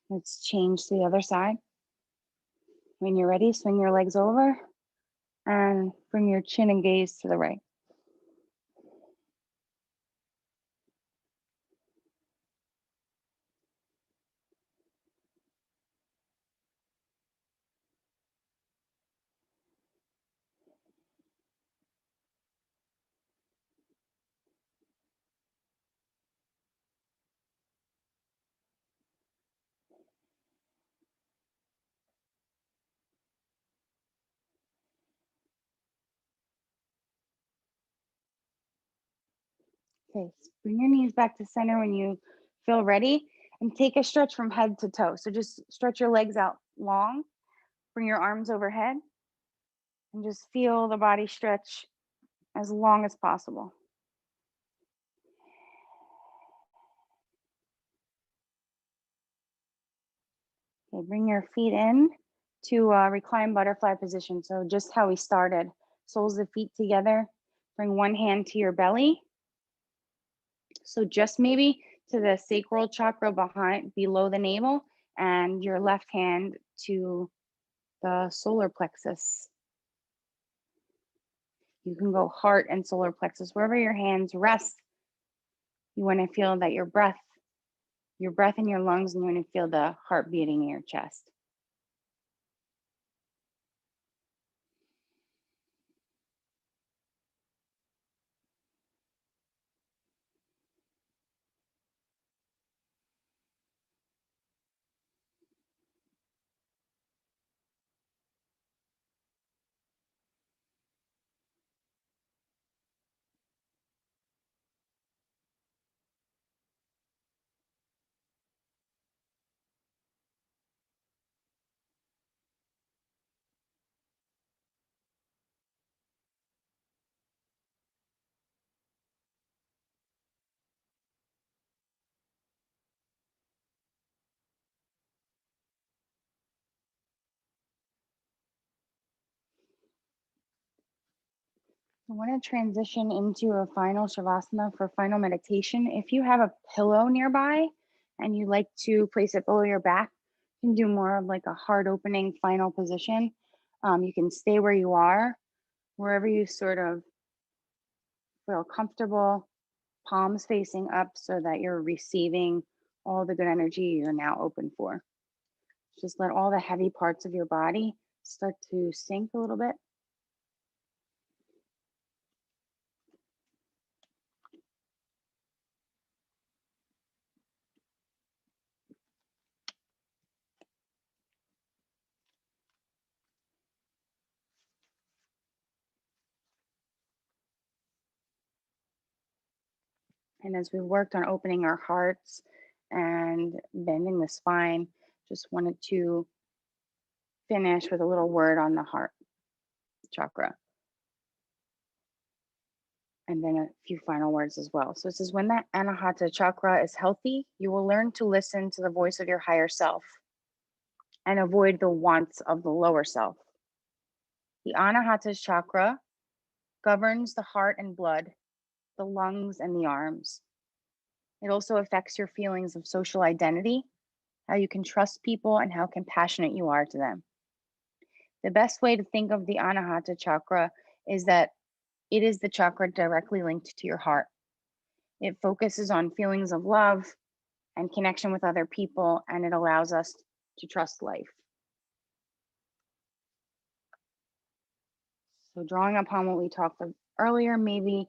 Let's change to the other side. When you're ready, swing your legs over and bring your chin and gaze to the right. Okay, bring your knees back to center when you feel ready and take a stretch from head to toe. So just stretch your legs out long, bring your arms overhead and just feel the body stretch as long as possible. Okay, bring your feet in to recline butterfly position. So just how we started, soles of feet together, bring one hand to your belly. So just maybe to the sacral chakra below the navel, and your left hand to the solar plexus. You can go heart and solar plexus, wherever your hands rest. You want to feel that your breath in your lungs, and you want to feel the heart beating in your chest. I want to transition into a final Shavasana for final meditation. If you have a pillow nearby and you like to place it below your back, you can do more of like a heart opening final position. You can stay where you are, wherever you sort of feel comfortable, palms facing up so that you're receiving all the good energy you're now open for. Just let all the heavy parts of your body start to sink a little bit. And as we worked on opening our hearts and bending the spine, just wanted to finish with a little word on the heart chakra. And then a few final words as well. So this is when that Anahata Chakra is healthy, you will learn to listen to the voice of your higher self and avoid the wants of the lower self. The Anahata Chakra governs the heart and blood, the lungs and the arms. It also affects your feelings of social identity, how you can trust people, and how compassionate you are to them. The best way to think of the Anahata Chakra is that it is the chakra directly linked to your heart. It focuses on feelings of love and connection with other people, and it allows us to trust life. So, drawing upon what we talked of earlier, maybe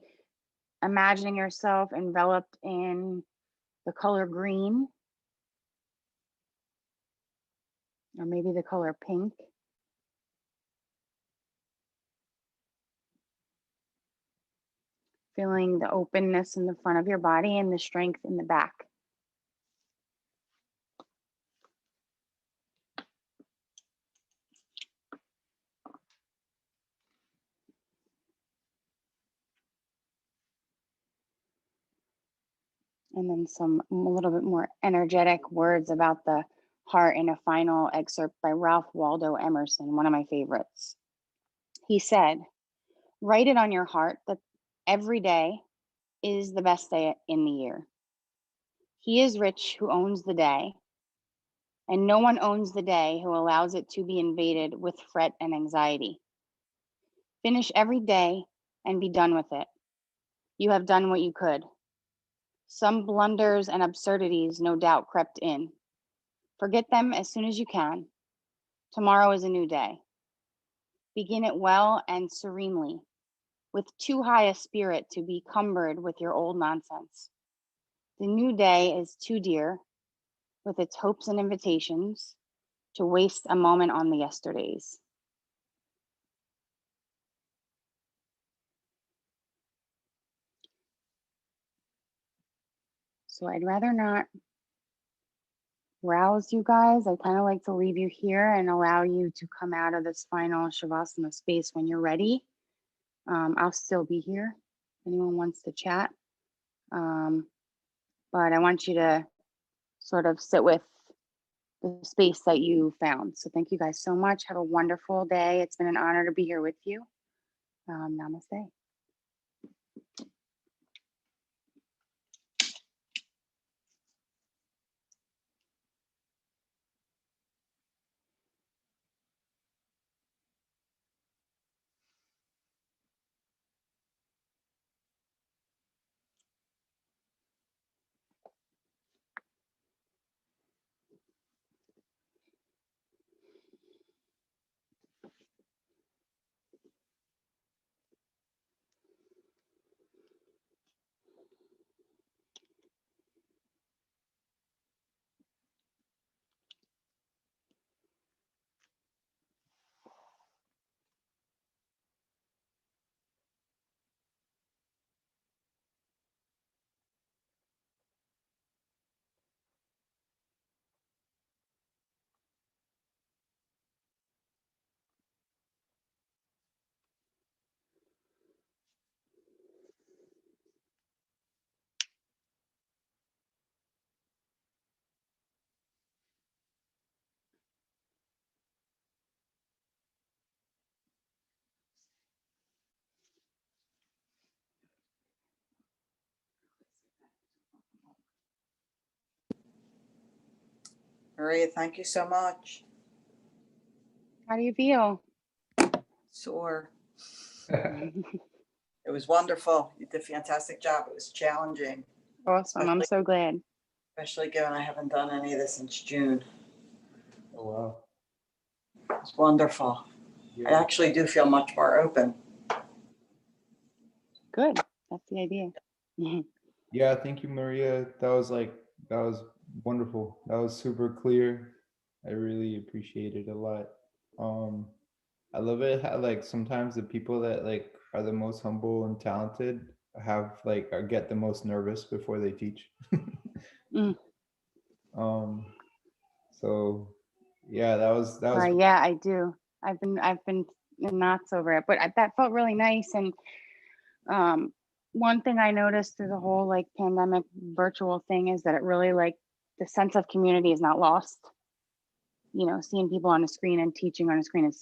imagining yourself enveloped in the color green, or maybe the color pink. Feeling the openness in the front of your body and the strength in the back. And then a little bit more energetic words about the heart in a final excerpt by Ralph Waldo Emerson, one of my favorites. He said, "Write it on your heart that every day is the best day in the year. He is rich who owns the day, and no one owns the day who allows it to be invaded with fret and anxiety. Finish every day and be done with it. You have done what you could. Some blunders and absurdities no doubt crept in. Forget them as soon as you can. Tomorrow is a new day. Begin it well and serenely, with too high a spirit to be cumbered with your old nonsense. The new day is too dear, with its hopes and invitations, to waste a moment on the yesterdays." So I'd rather not rouse you guys. I kind of like to leave you here and allow you to come out of this final Shavasana space when you're ready. I'll still be here if anyone wants to chat. But I want you to sort of sit with the space that you found. So thank you guys so much. Have a wonderful day. It's been an honor to be here with you. Namaste. Maria, thank you so much. How do you feel? Sore. It was wonderful. You did a fantastic job. It was challenging, Awesome. I'm so glad. especially given I haven't done any of this since June. Oh, wow. It's wonderful. I Yeah. actually do feel much more open. Good. That's the idea. Yeah, thank you, Maria. That was wonderful. That was super clear. I really appreciate it a lot. I love it how like sometimes the people that like are the most humble and talented have like get the most nervous before they teach. Mm. So yeah, that was Yeah, I do. I've been in knots over it, but that felt really nice. And one thing I noticed through the whole like pandemic virtual thing is that it really like the sense of community is not lost. You know, seeing people on a screen and teaching on a screen is